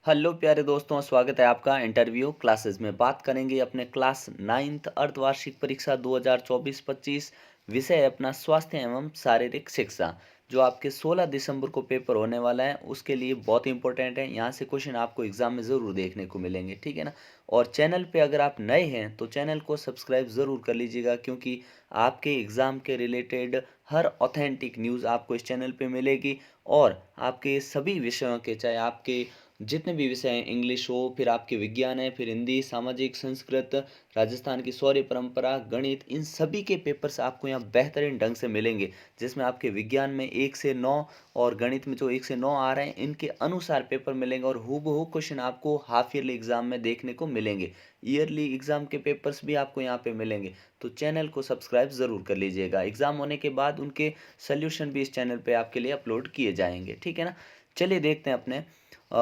Hello प्यारे दोस्तों, स्वागत है आपका इंटरव्यू क्लासेस में। बात करेंगे अपने क्लास 9th अर्धवार्षिक परीक्षा 2024-25। विषय है अपना स्वास्थ्य एवं शारीरिक शिक्षा, जो आपके 16 दिसंबर को पेपर होने वाला है। उसके लिए बहुत इंपॉर्टेंट है, यहाँ से क्वेश्चन आपको एग्जाम में ज़रूर देखने को मिलेंगे, ठीक है ना। और चैनल पे अगर आप नए हैं तो चैनल को सब्सक्राइब ज़रूर कर लीजिएगा, क्योंकि आपके एग्ज़ाम के रिलेटेड हर ऑथेंटिक न्यूज़ आपको इस चैनल पे मिलेगी। और आपके सभी विषयों के, चाहे आपके जितने भी विषय हैं, इंग्लिश हो, फिर आपके विज्ञान है, फिर हिंदी, सामाजिक, संस्कृत, राजस्थान की शौर्य परंपरा, गणित, इन सभी के पेपर्स आपको यहाँ बेहतरीन ढंग से मिलेंगे। जिसमें आपके विज्ञान में 1 से 9 और गणित में जो 1 से 9 आ रहे हैं, इनके अनुसार पेपर मिलेंगे। और हूबहू क्वेश्चन आपको हाफ ईयरली एग्जाम में देखने को मिलेंगे। ईयरली एग्जाम के पेपर्स भी आपको यहाँ पे मिलेंगे। तो चैनल को सब्सक्राइब ज़रूर कर लीजिएगा। एग्जाम होने के बाद उनके सोल्यूशन भी इस चैनल पे आपके लिए अपलोड किए जाएंगे, ठीक है ना। चलिए देखते हैं अपने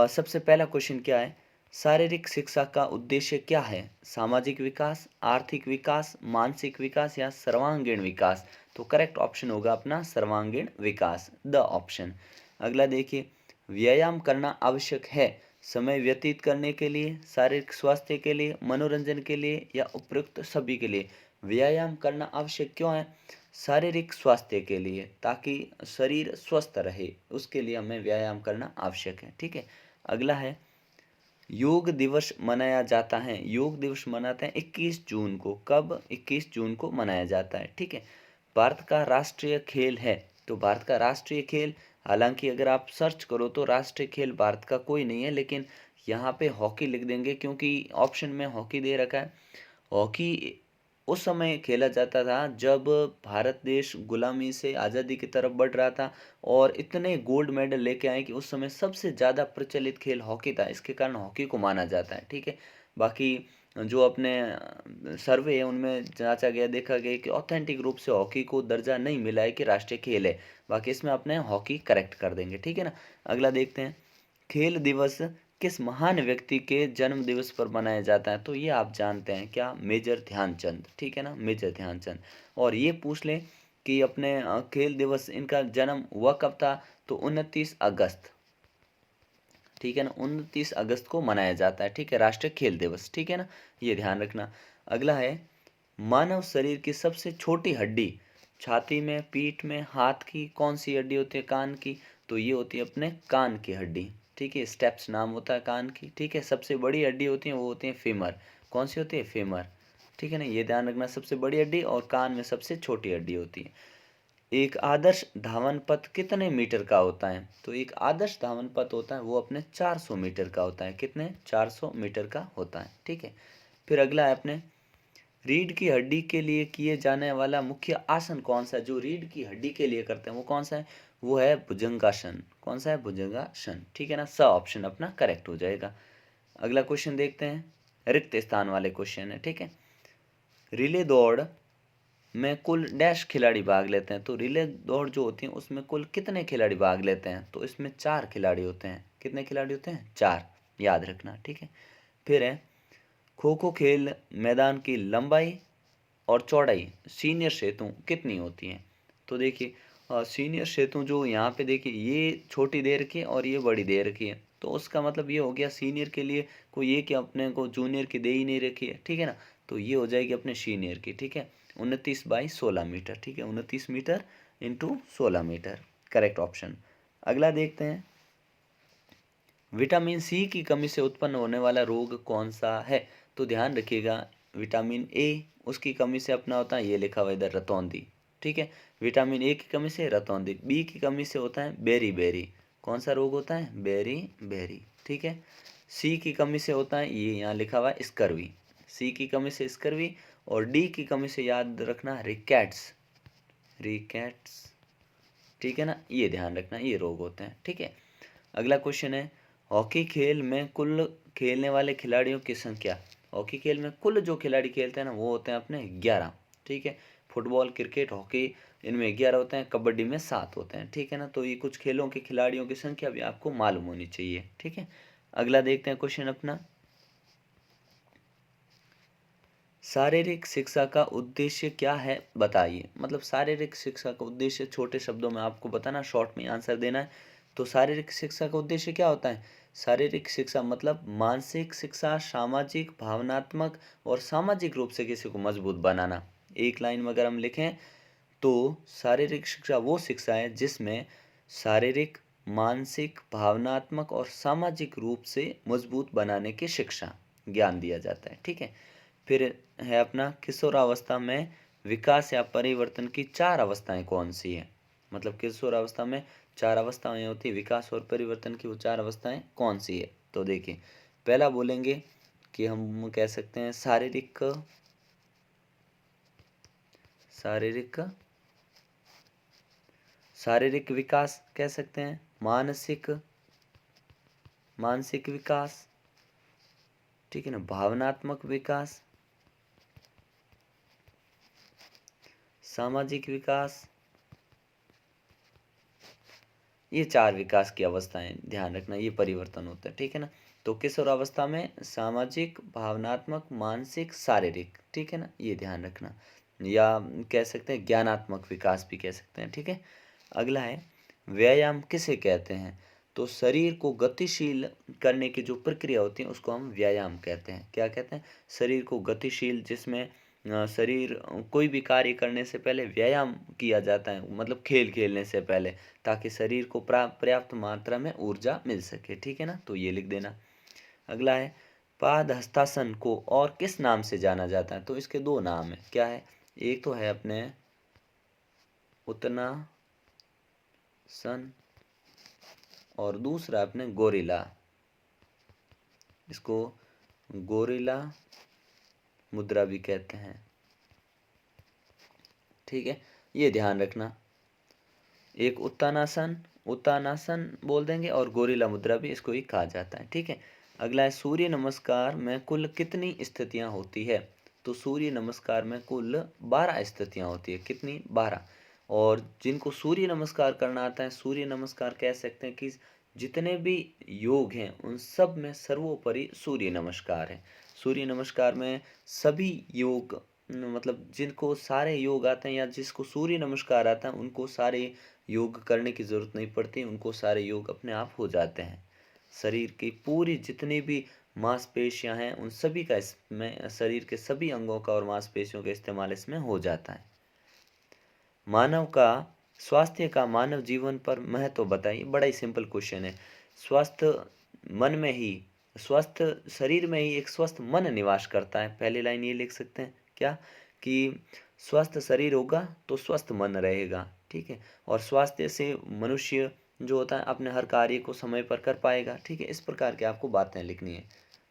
सबसे पहला क्वेश्चन क्या है। शारीरिक शिक्षा का उद्देश्य क्या है? सामाजिक विकास, आर्थिक विकास, मानसिक विकास या सर्वांगीण विकास? तो करेक्ट ऑप्शन होगा अपना सर्वांगीण विकास, द ऑप्शन। अगला देखिए, व्यायाम करना आवश्यक है समय व्यतीत करने के लिए, शारीरिक स्वास्थ्य के लिए, मनोरंजन के लिए या उपयुक्त सभी के लिए? व्यायाम करना आवश्यक क्यों है? शारीरिक स्वास्थ्य के लिए, ताकि शरीर स्वस्थ रहे, उसके लिए हमें व्यायाम करना आवश्यक है, ठीक है। अगला है, योग दिवस मनाया जाता है। योग दिवस मनाते हैं 21 जून को। कब? 21 जून को मनाया जाता है, ठीक है। भारत का राष्ट्रीय खेल है। तो भारत का राष्ट्रीय खेल, हालांकि अगर आप सर्च करो तो राष्ट्रीय खेल भारत का कोई नहीं है, लेकिन यहाँ पे हॉकी लिख देंगे, क्योंकि ऑप्शन में हॉकी दे रखा है। हॉकी उस समय खेला जाता था जब भारत देश गुलामी से आज़ादी की तरफ बढ़ रहा था, और इतने गोल्ड मेडल लेके आए कि उस समय सबसे ज़्यादा प्रचलित खेल हॉकी था। इसके कारण हॉकी को माना जाता है, ठीक है। बाकी जो अपने सर्वे है उनमें जांचा गया, देखा गया कि ऑथेंटिक रूप से हॉकी को दर्जा नहीं मिला है कि राष्ट्रीय खेल है। बाकी इसमें अपने हॉकी करेक्ट कर देंगे, ठीक है ना। अगला देखते हैं, खेल दिवस किस महान व्यक्ति के जन्म दिवस पर मनाया जाता है? तो ये आप जानते हैं क्या? मेजर ध्यानचंद, ठीक है ना, मेजर ध्यानचंद। और ये पूछ लें कि अपने खेल दिवस, इनका जन्म हुआ कब था? तो 29 अगस्त, ठीक है ना, 29 अगस्त को मनाया जाता है, ठीक है, राष्ट्रीय खेल दिवस, ठीक है ना। ये ध्यान रखना। अगला है, मानव शरीर की सबसे छोटी हड्डी छाती में, पीठ में, हाथ की कौन सी हड्डी होती है? कान की। तो ये होती है अपने कान की हड्डी, ठीक है, स्टेप्स नाम होता है कान की, ठीक है। सबसे बड़ी हड्डी होती है वो होती है फीमर। कौन सी होती है? फीमर, ठीक है ना, ये ध्यान रखना, सबसे बड़ी हड्डी, और कान में सबसे छोटी हड्डी होती है। एक आदर्श धावन पथ कितने मीटर का होता है? तो एक आदर्श धावन पथ होता है वो अपने 400 मीटर का होता है। कितने? 400 मीटर का होता है, ठीक है। फिर अगला है अपने, रीढ़ की हड्डी के लिए किए जाने वाला मुख्य आसन कौन सा है? जो रीढ़ की हड्डी के लिए करते हैं वो कौन सा है? वो है भुजंगासन। कौन सा है? भुजंगासन, ठीक है ना। स ऑप्शन अपना करेक्ट हो जाएगा। अगला क्वेश्चन देखते हैं, रिक्त स्थान वाले क्वेश्चन है, ठीक है। रिले दौड़ में कुल डैश खिलाड़ी भाग लेते हैं? तो रिले दौड़ जो होती है उसमें कुल कितने खिलाड़ी भाग लेते हैं? तो इसमें 4 खिलाड़ी होते हैं। कितने खिलाड़ी होते हैं? 4, याद रखना, ठीक है। फिर है, खो खो खेल मैदान की लंबाई और चौड़ाई सीनियर सेतु कितनी होती है? तो देखिए, सीनियर सेतु जो यहाँ पे देखिए, ये छोटी दे रखी है और ये बड़ी दे रखी है। तो उसका मतलब ये हो गया, सीनियर के लिए कोई ये कि अपने को जूनियर की दे ही नहीं रखी है, ठीक है ना। तो ये हो जाएगी अपने सीनियर की, ठीक है। 29/16 मीटर, ठीक है, 29 metre into 16 metre, correct option. अगला देखते हैं, विटामिन सी की कमी से उत्पन्न होने वाला रोग कौन सा है? तो ध्यान रखिएगा, विटामिन ए, उसकी कमी से अपना होता है, ये लिखा हुआ इधर, रतौंधी, ठीक है। विटामिन ए की कमी से रतौंधी, बी की कमी से होता है बेरी बेरी। कौन सा रोग होता है? बेरी बेरी, ठीक है। सी की कमी से होता है, ये यहाँ लिखा हुआ है, स्कर्वी। सी की कमी से स्कर्वी। और डी की कमी से याद रखना रिकेट्स, रिकेट्स, ठीक है ना। ये ध्यान रखना, ये रोग होते हैं, ठीक है। अगला क्वेश्चन है, हॉकी खेल में कुल खेलने वाले खिलाड़ियों की संख्या। हॉकी खेल में कुल जो खिलाड़ी खेलते हैं ना वो होते हैं अपने 11, ठीक है। फुटबॉल, क्रिकेट, हॉकी, इनमें 11 होते हैं, कबड्डी में 7 होते हैं, ठीक है ना। तो ये कुछ खेलों के खिलाड़ियों की संख्या भी आपको मालूम होनी चाहिए, ठीक है। अगला देखते हैं क्वेश्चन अपना, शारीरिक शिक्षा का उद्देश्य क्या है बताइए। मतलब शारीरिक शिक्षा का उद्देश्य छोटे शब्दों में आपको बताना, शॉर्ट में आंसर देना है। तो शारीरिक शिक्षा का उद्देश्य क्या होता है? शारीरिक शिक्षा मतलब मानसिक शिक्षा, सामाजिक, भावनात्मक और सामाजिक रूप से किसी को मजबूत बनाना। एक लाइन में अगर हम लिखें तो शारीरिक शिक्षा वो शिक्षा है जिसमें शारीरिक, मानसिक, भावनात्मक और सामाजिक रूप से मजबूत बनाने की शिक्षा, ज्ञान दिया जाता है। ठीक है। फिर है अपना किशोरावस्था में विकास या परिवर्तन की 4 अवस्थाएं कौन सी है। मतलब किशोरावस्था में 4 अवस्थाएं होती है, विकास और परिवर्तन की वो 4 अवस्थाएं कौन सी है। तो देखिए, पहला बोलेंगे कि हम कह सकते हैं शारीरिक शारीरिक शारीरिक विकास कह सकते हैं, मानसिक मानसिक विकास, ठीक है ना, भावनात्मक विकास, सामाजिक विकास, ये 4 विकास की अवस्थाएं ध्यान रखना, ये परिवर्तन होता है। ठीक है ना। तो किशोरावस्था में सामाजिक, भावनात्मक, मानसिक, शारीरिक, ठीक है ना, ये ध्यान रखना, या कह सकते हैं ज्ञानात्मक विकास भी कह सकते हैं। ठीक है। अगला है व्यायाम किसे कहते हैं। तो शरीर को गतिशील करने की जो प्रक्रिया होती है उसको हम व्यायाम कहते हैं। क्या कहते हैं? शरीर को गतिशील, जिसमें शरीर कोई भी कार्य करने से पहले व्यायाम किया जाता है, मतलब खेल खेलने से पहले, ताकि शरीर को पर्याप्त मात्रा में ऊर्जा मिल सके। ठीक है ना, तो ये लिख देना। अगला है पाद हस्तासन को और किस नाम से जाना जाता है। तो इसके 2 नाम है। क्या है? एक तो है अपने उत्तनासन और दूसरा अपने गोरिल्ला। इसको गोरिल्ला मुद्रा भी कहते हैं। ठीक है, ये ध्यान रखना। एक उत्तानासन बोल देंगे और गोरिल्ला मुद्रा भी इसको ही कहा जाता है। ठीक है। अगला है सूर्य नमस्कार में कुल कितनी स्थितियां होती है। तो सूर्य नमस्कार में कुल 12 स्थितियां होती है। कितनी? 12। और जिनको सूर्य नमस्कार करना आता है, सूर्य नमस्कार कह सकते हैं कि जितने भी योग हैं उन सब में सर्वोपरि सूर्य नमस्कार है। सूर्य नमस्कार में सभी योग, मतलब जिनको सारे योग आते हैं या जिसको सूर्य नमस्कार आता है उनको सारे योग करने की ज़रूरत नहीं पड़ती, उनको सारे योग अपने आप हो जाते हैं। शरीर की पूरी जितनी भी मांसपेशियां हैं उन सभी का इसमें, शरीर के सभी अंगों का और मांसपेशियों का इस्तेमाल इसमें हो जाता है। मानव का स्वास्थ्य का मानव जीवन पर महत्व बताइए। बड़ा ही सिंपल क्वेश्चन है। स्वस्थ मन में ही, स्वस्थ शरीर में ही एक स्वस्थ मन निवास करता है। पहली लाइन ये लिख सकते हैं क्या, कि स्वस्थ शरीर होगा तो स्वस्थ मन रहेगा। ठीक है। और स्वास्थ्य से मनुष्य जो होता है अपने हर कार्य को समय पर कर पाएगा। ठीक है। इस प्रकार की आपको बातें लिखनी है।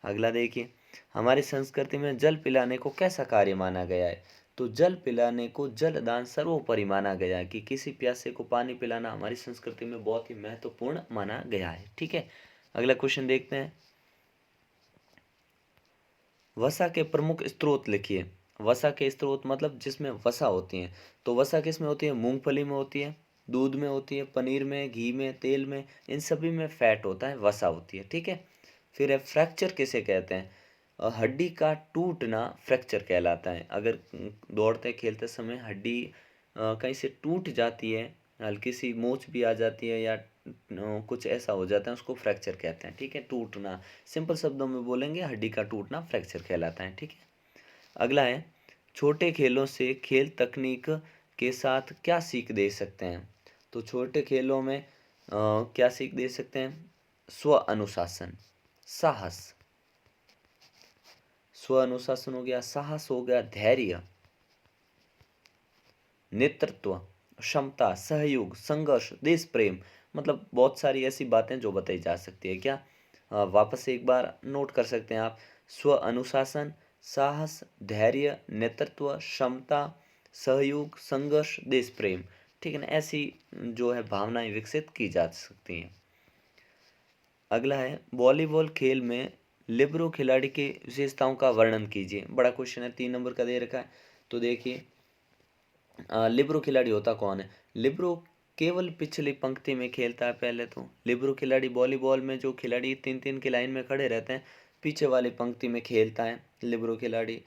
अगला देखिए, हमारी संस्कृति में जल पिलाने को कैसा कार्य माना गया है। तो जल पिलाने को जल दान सर्वोपरि माना गया है, कि किसी प्यासे को पानी पिलाना हमारी संस्कृति में बहुत ही महत्वपूर्ण माना गया है। ठीक है। अगला क्वेश्चन देखते हैं। वसा के प्रमुख स्रोत लिखिए। वसा के स्रोत मतलब जिसमें वसा होती है। तो वसा किस में होती है? मूंगफली में होती है, दूध में होती है, पनीर में, घी में, तेल में, इन सभी में फैट होता है, वसा होती है। ठीक है। फिर है फ्रैक्चर किसे कहते हैं। हड्डी का टूटना फ्रैक्चर कहलाता है। अगर दौड़ते खेलते समय हड्डी कहीं से टूट जाती है, हल्की सी मोच भी आ जाती है या कुछ ऐसा हो जाता है, उसको फ्रैक्चर कहते हैं। ठीक है। टूटना, सिंपल शब्दों में बोलेंगे हड्डी का टूटना फ्रैक्चर कहलाता है। ठीक है। अगला है छोटे खेलों से खेल तकनीक के साथ क्या सीख दे सकते हैं। तो छोटे खेलों में क्या सीख दे सकते हैं? स्व अनुशासन, साहस, स्व अनुशासन हो गया, साहस हो गया, धैर्य, नेतृत्व, क्षमता, सहयोग, संघर्ष, देश प्रेम, मतलब बहुत सारी ऐसी बातें जो बताई जा सकती है। क्या? वापस से एक बार नोट कर सकते हैं आप। स्व अनुशासन, साहस, धैर्य, नेतृत्व, क्षमता, सहयोग, संघर्ष, देश प्रेम। ठीक है ना, ऐसी जो है भावनाएं विकसित की जा सकती हैं। अगला है वॉलीबॉल खेल में लिबरो खिलाड़ी की विशेषताओं का वर्णन कीजिए। बड़ा क्वेश्चन है, 3 नंबर का दे रखा है। तो देखिए, लिबरो खिलाड़ी होता कौन है। लिबरो केवल पिछली पंक्ति में खेलता है। पहले तो लिबरो खिलाड़ी वॉलीबॉल में जो खिलाड़ी 3-3 की लाइन में खड़े रहते हैं, पीछे वाली पंक्ति में खेलता है लिबरो खिलाड़ी।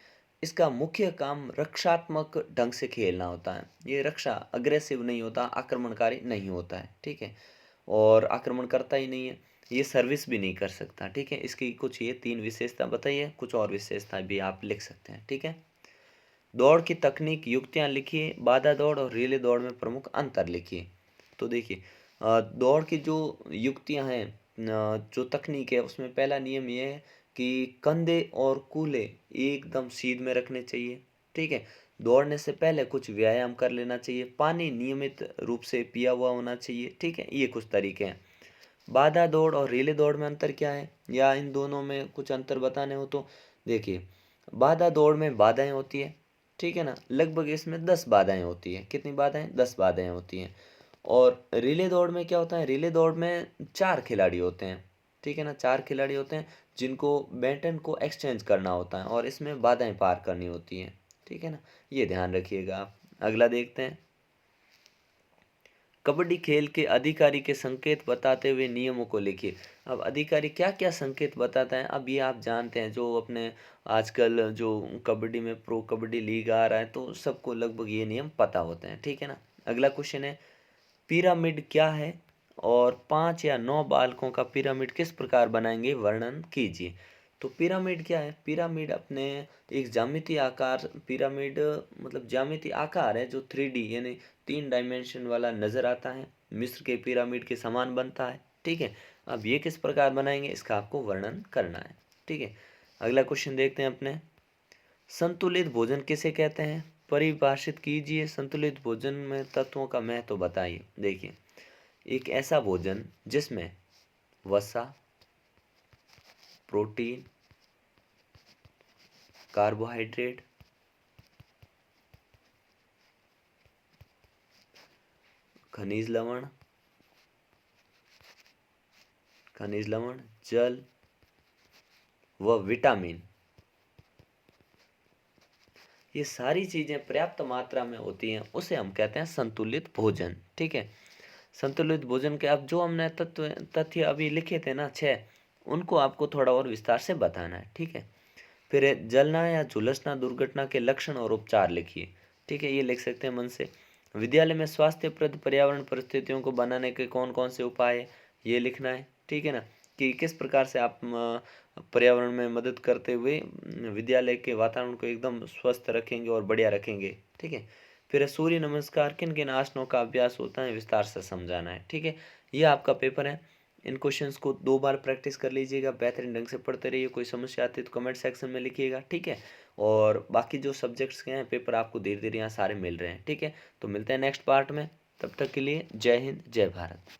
इसका मुख्य काम रक्षात्मक ढंग से खेलना होता है। ये रक्षा, अग्रेसिव नहीं होता, आक्रमणकारी नहीं होता है। ठीक है। और आक्रमण करता ही नहीं है। ये सर्विस भी नहीं कर सकता, ठीक है। इसकी कुछ ये 3 विशेषता बताइए, कुछ और विशेषताएं भी आप लिख सकते हैं, ठीक है। दौड़ की तकनीक युक्तियां लिखिए, बाधा दौड़ और रिले दौड़ में प्रमुख अंतर लिखिए। तो देखिए दौड़ की जो युक्तियां हैं, जो तकनीक है, उसमें पहला नियम ये है कि कंधे और कूल्हे एकदम सीध में रखने चाहिए, ठीक है। दौड़ने से पहले कुछ व्यायाम कर लेना चाहिए, पानी नियमित रूप से पिया हुआ होना चाहिए, ठीक है। ये कुछ तरीके हैं। बाधा दौड़ और रिले दौड़ में अंतर क्या है, या इन दोनों में कुछ अंतर बताने हो तो देखिए, बाधा दौड़ में बाधाएं होती है, ठीक है ना, लगभग इसमें 10 बाधाएं होती है। कितनी बाधाएं? 10 बाधाएं होती हैं। और रिले दौड़ में क्या होता है? रिले दौड़ में 4 खिलाड़ी होते हैं, ठीक है ना, 4 खिलाड़ी होते हैं जिनको बैटन को एक्सचेंज करना होता है और इसमें बाधाएं पार करनी होती हैं, ठीक है ना। ये ध्यान रखिएगा आप। अगला देखते हैं, कबड्डी खेल के अधिकारी के संकेत बताते हुए नियमों को लिखिए। अब अधिकारी क्या क्या संकेत बताता है, अब ये आप जानते हैं, जो अपने आजकल जो कबड्डी में प्रो कबड्डी लीग आ रहा है, तो सबको लगभग ये नियम पता होते हैं, ठीक है ना। अगला क्वेश्चन है, पिरामिड क्या है और 5 या 9 बालकों का पिरामिड किस प्रकार बनाएंगे, वर्णन कीजिए। तो पिरामिड क्या है? पिरामिड अपने एक ज्यामितीय आकार, पिरामिड मतलब ज्यामितीय आकार है जो 3D यानी 3 डायमेंशन वाला नजर आता है, मिस्र के पिरामिड के समान बनता है, ठीक है। अब ये किस प्रकार बनाएंगे, इसका आपको वर्णन करना है, ठीक है। अगला क्वेश्चन देखते हैं अपने, संतुलित भोजन किसे कहते हैं, परिभाषित कीजिए। संतुलित भोजन में तत्वों का महत्व बताइए। देखिए, एक ऐसा भोजन जिसमें वसा, प्रोटीन, कार्बोहाइड्रेट, खनिज लवण, जल व विटामिन, ये सारी चीजें पर्याप्त मात्रा में होती हैं, उसे हम कहते हैं संतुलित भोजन, ठीक है। संतुलित भोजन के अब जो हमने तथ्य अभी लिखे थे ना 6, उनको आपको थोड़ा और विस्तार से बताना है, ठीक है। फिर है, जलना या झुलसना दुर्घटना के लक्षण और उपचार लिखिए, ठीक है। ये लिख सकते हैं मन से। विद्यालय में स्वास्थ्यप्रद पर्यावरण परिस्थितियों को बनाने के कौन कौन से उपाय है, ये लिखना है, ठीक है ना, कि किस प्रकार से आप पर्यावरण में मदद करते हुए विद्यालय के वातावरण को एकदम स्वस्थ रखेंगे और बढ़िया रखेंगे, ठीक है। फिर है, सूर्य नमस्कार किन किन आसनों का अभ्यास होता है, विस्तार से समझाना है, ठीक है। ये आपका पेपर है। इन क्वेश्चंस को 2 बार प्रैक्टिस कर लीजिएगा, बेहतरीन ढंग से पढ़ते रहिए। कोई समस्या आती है तो कमेंट सेक्शन में लिखिएगा, ठीक है। और बाकी जो सब्जेक्ट्स के हैं पेपर आपको धीरे धीरे यहाँ सारे मिल रहे हैं, ठीक है। तो मिलते हैं नेक्स्ट पार्ट में, तब तक के लिए जय हिंद, जय भारत।